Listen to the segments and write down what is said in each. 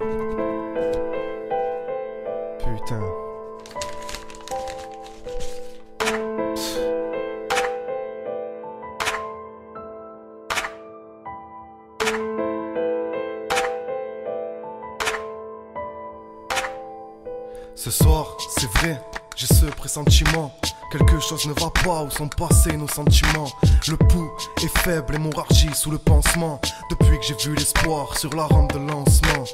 Putain. Ce soir, c'est vrai, j'ai ce pressentiment. Quelque chose ne va pas, où sont passés nos sentiments. Le pouls est faible, hémorragie sous le pansement. Depuis que j'ai vu l'espoir sur la rampe de lancement.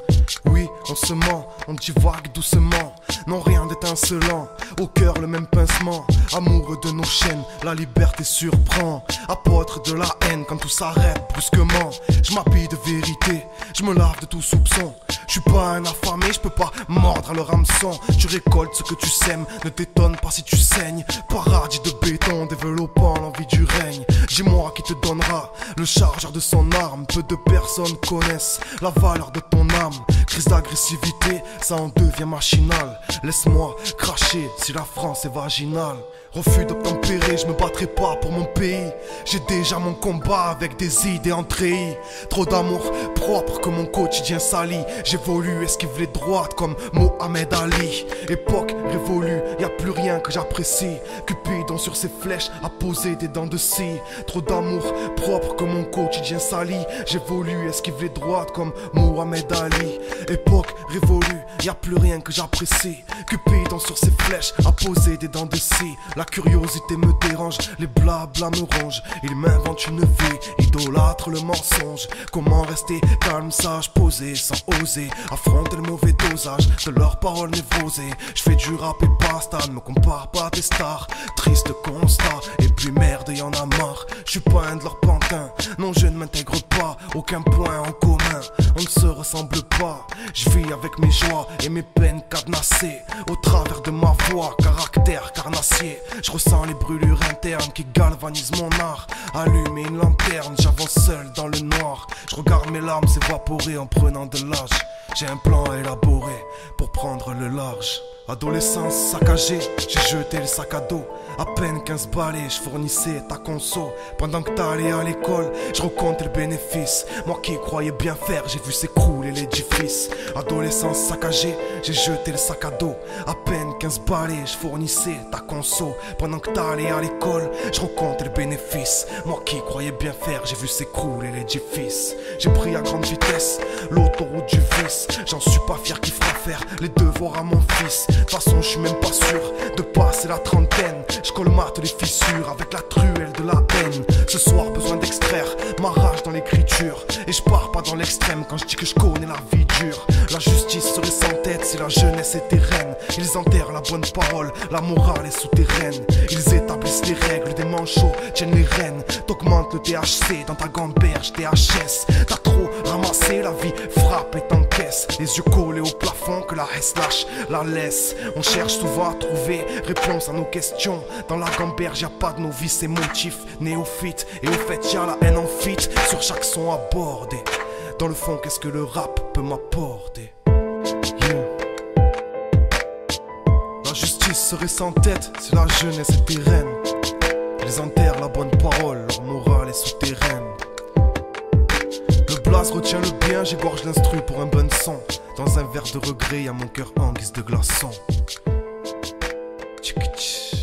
Oui, on se ment, on divague doucement. Non, rien d'étincelant, au cœur le même pincement. Amoureux de nos chaînes, la liberté surprend. Apôtre de la haine quand tout s'arrête brusquement. Je m'habille de vérité, je me lave de tout soupçon. Je suis pas un affamé, je peux pas mordre à leur hameçon. Tu récoltes ce que tu sèmes, ne t'étonne pas si tu saignes. Paradis de béton développant l'envie du règne. Dis-moi qui te donnera le chargeur de son arme. Peu de personnes connaissent la valeur de ton âme. Crise d'agressivité, ça en devient machinal. Laisse-moi cracher si la France est vaginale. Refus d'obtempérer, je me battrai pas pour mon pays. J'ai déjà mon combat avec des idées en treillis. Trop d'amour propre que mon quotidien sali. J'évolue, esquive les droites comme Mohamed Ali. Époque révolue, y a plus rien que j'apprécie. Cupidon sur ses flèches a posé des dents de scie. Trop d'amour propre que mon quotidien sali. J'évolue, esquive les droites comme Mohamed Ali. Époque révolue, y a plus rien que j'apprécie. Cupidon sur ses flèches a posé des dents de scie. La curiosité me dérange, les blabla me rongent. Ils m'inventent une vie, idolâtrent le mensonge. Comment rester calme, sage, posé, sans oser affronter le mauvais dosage de leurs paroles névrosées. Je fais du rap et basta, ne me compare pas à tes stars. Triste constat, et puis merde, y'en a marre. Je suis pas un de leurs pantins, non je ne m'intègre pas. Aucun point en commun, on ne se ressemble pas. Je vis avec mes joies et mes peines cadenassées. Au travers de ma voix, caractère carnassier. Je ressens les brûlures internes qui galvanisent mon art. Allumer une lanterne, j'avance seul dans le noir. Je regarde mes larmes s'évaporer en prenant de l'âge. J'ai un plan à élaborer pour prendre le large. Adolescence saccagée, j'ai jeté le sac à dos. À peine 15 balais, je fournissais ta conso. Pendant que t'allais à l'école, je recomptais le bénéfice. Moi qui croyais bien faire, j'ai vu s'écrouler l'édifice. Adolescence saccagée, j'ai jeté le sac à dos. À peine 15 balais, je fournissais ta conso. Pendant que t'allais à l'école, je recomptais le bénéfice. Moi qui croyais bien faire, j'ai vu s'écrouler l'édifice. J'ai pris à grande vitesse l'autoroute du vice. J'en suis pas fier qui fera faire les devoirs à mon fils. De toute façon je suis même pas sûr de passer la trentaine. Je colmate les fissures avec la truelle de la haine. Ce soir besoin d'extraire ma rage dans l'écriture. Et je pars pas dans l'extrême quand je dis que je connais la vie dure. La justice serait sans tête si la jeunesse était reine. Ils enterrent la bonne parole, la morale est souterraine. Ils établissent les règles, des manchots tiennent les rênes. T'augmentes le THC dans ta gamberge THS. T'as trop ramassé, la vie frappe et t'encaisse. Les yeux collés au plafond que la haine lâche la laisse. On cherche souvent à trouver réponse à nos questions. Dans la gamberge y'a pas de novices et motifs néophytes. Et au fait y'a la haine en fit sur chaque son abordé. Dans le fond qu'est-ce que le rap peut m'apporter? Yeah. La justice serait sans tête si la jeunesse était reine. Ils enterrent la bonne parole, leur morale est souterraine. Le blaze retient le bien, j'égorge l'instru pour un bon son. Dans un verre de regret, y'a mon cœur en guise de glaçon. Tchik, tchik.